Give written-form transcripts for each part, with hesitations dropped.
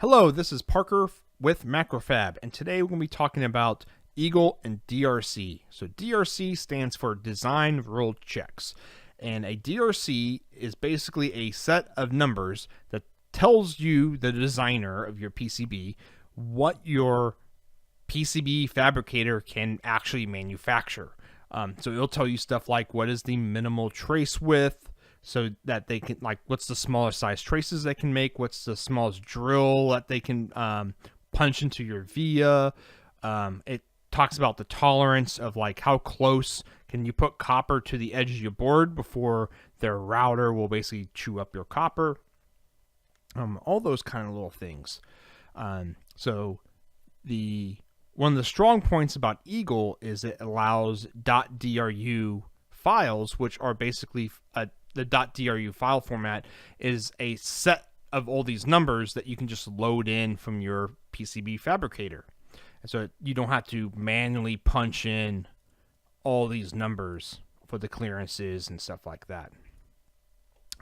Hello, this is Parker with MacroFab, and today we're going to be talking about Eagle and DRC. So DRC stands for Design Rule Checks, and a DRC is basically a set of numbers that tells you, the designer of your PCB, what your PCB fabricator can actually manufacture. So it'll tell you stuff like what is the minimal trace width, so that they can, like, what's the smallest size traces they can make, what's the smallest drill that they can punch into your via. It talks about the tolerance of, like, how close can you put copper to the edge of your board before their router will basically chew up your copper. All those kind of little things. So one of the strong points about Eagle is it allows .dru files, which are basically the .dru file format is a set of all these numbers that you can just load in from your PCB fabricator. And so you don't have to manually punch in all these numbers for the clearances and stuff like that.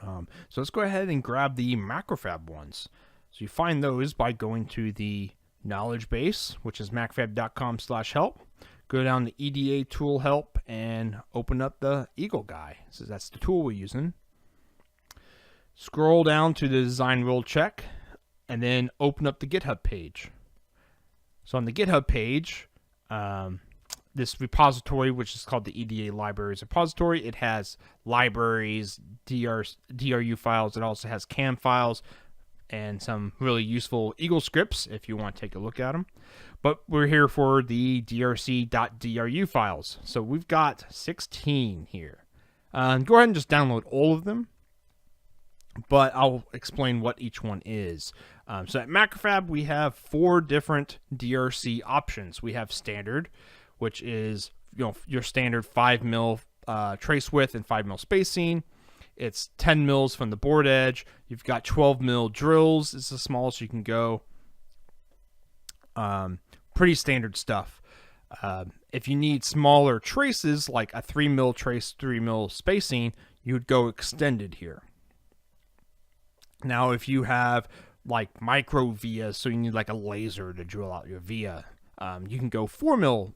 So let's go ahead and grab the MacroFab ones. So you find those by going to the knowledge base, which is macrofab.com/help. Go down to EDA Tool Help and open up the Eagle guy. So that's the tool we're using. Scroll down to the design rule check and then open up the GitHub page. So on the GitHub page, this repository, which is called the EDA Libraries repository, it has libraries, DRU files. It also has CAM files and some really useful Eagle scripts if you want to take a look at them. But we're here for the drc.dru files. So we've got 16 here. Go ahead and just download all of them, but I'll explain what each one is. So at MacroFab, we have 4 different DRC options. We have standard, which is your standard 5mm trace width and 5mm spacing. It's 10 mils from the board edge. You've got 12 mil drills. It's the smallest you can go. Pretty standard stuff. If you need smaller traces, like a 3 mil trace, 3 mil spacing, you would go extended here. Now, if you have like micro vias, so you need like a laser to drill out your via, you can go 4 mil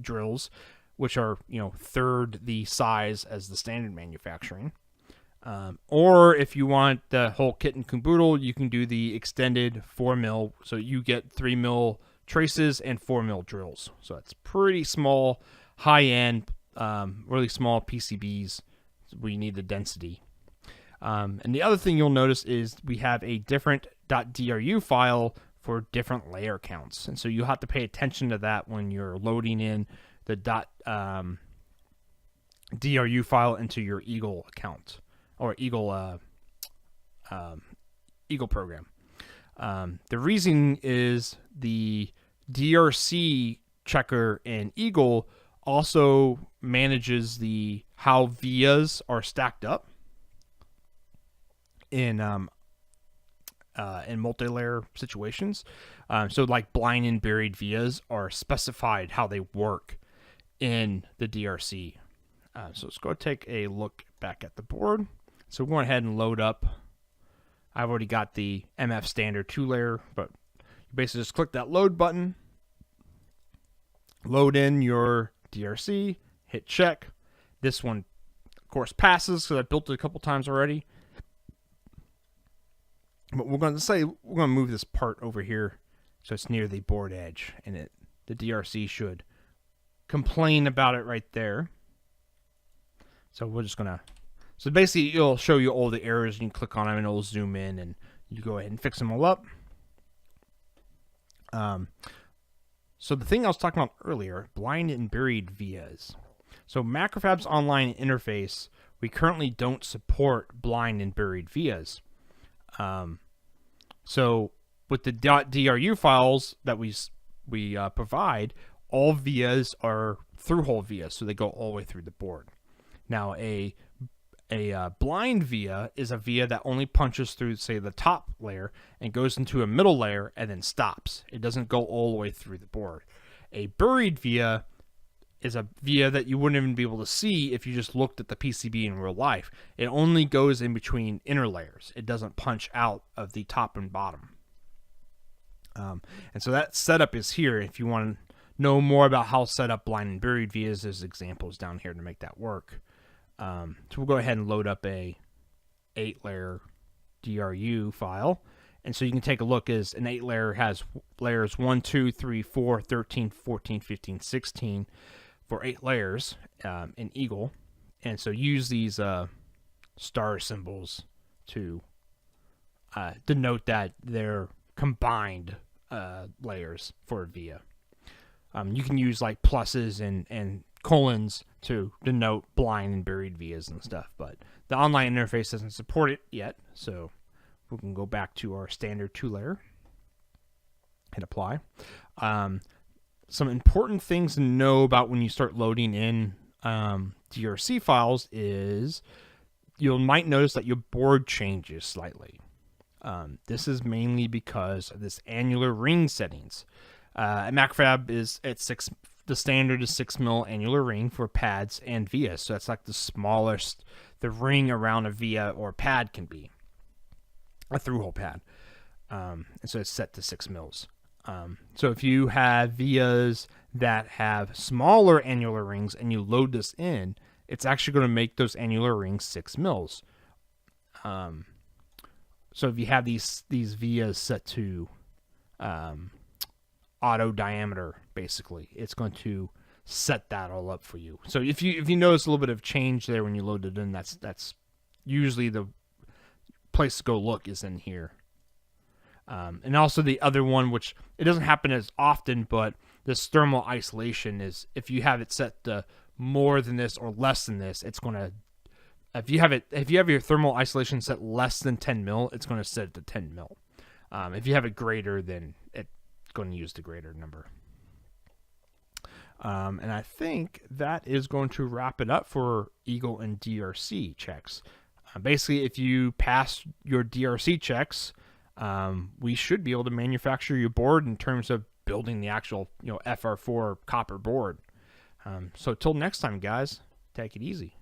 drills, which are, third the size as the standard manufacturing. Or if you want the whole kit and caboodle, you can do the extended 4 mil, so you get 3 mil traces and 4 mil drills. So it's pretty small, high-end, really small PCBs where you need the density. And the other thing you'll notice is we have a different .dru file for different layer counts. And so you have to pay attention to that when you're loading in the .dru file into your Eagle account or Eagle Eagle program. The reason is the DRC checker in Eagle also manages how vias are stacked up in multi-layer situations. So like blind and buried vias are specified how they work in the DRC. So let's go take a look back at the board. So we're going ahead and load up. I've already got the MF standard 2-layer, but you basically just click that load button, load in your DRC, hit check. This one, of course, passes because I built it a couple times already. But we're going to move this part over here so it's near the board edge, and the DRC should complain about it right there. So we're just gonna. So basically, it'll show you all the errors, and you can click on them, and it'll zoom in, and you go ahead and fix them all up. So the thing I was talking about earlier, blind and buried vias. So MacroFab's online interface, we currently don't support blind and buried vias. So with the .dru files that we provide, all vias are through-hole vias, so they go all the way through the board. Now, a blind via is a via that only punches through, say, the top layer and goes into a middle layer and then stops. It doesn't go all the way through the board. A buried via is a via that you wouldn't even be able to see if you just looked at the PCB in real life. It only goes in between inner layers. It doesn't punch out of the top and bottom. And so that setup is here. If you want to know more about how to set up blind and buried vias, there's examples down here to make that work. So we'll go ahead and load up a 8-layer DRU file. And so you can take a look as an 8-layer has layers 1, 2, 3, 4, 13, 14, 15, 16 for 8 layers in Eagle. And so use these star symbols to denote that they're combined layers for a via. You can use like pluses and colons to denote blind and buried vias and stuff, but the online interface doesn't support it yet, so we can go back to our standard 2-layer, hit apply. Some important things to know about when you start loading in DRC files is you might notice that your board changes slightly. This is mainly because of this annular ring settings. MacroFab is at 6. The standard is 6 mil annular ring for pads and vias. So that's like the smallest the ring around a via or pad can be, a through-hole pad. And so it's set to 6 mils. So if you have vias that have smaller annular rings and you load this in, it's actually going to make those annular rings 6 mils. So if you have these vias set to auto diameter, basically, it's going to set that all up for you. So if you notice a little bit of change there when you load it in, that's usually the place to go look is in here. And also the other one, which it doesn't happen as often, but this thermal isolation is, if you have it set to more than this or less than this, it's going to, if you have your thermal isolation set less than 10 mil, it's going to set it to 10 mil. If you have it greater, then it's going to use the greater number. And I think that is going to wrap it up for Eagle and DRC checks. Basically, if you pass your DRC checks, we should be able to manufacture your board in terms of building the actual, FR4 copper board. So till next time, guys, take it easy.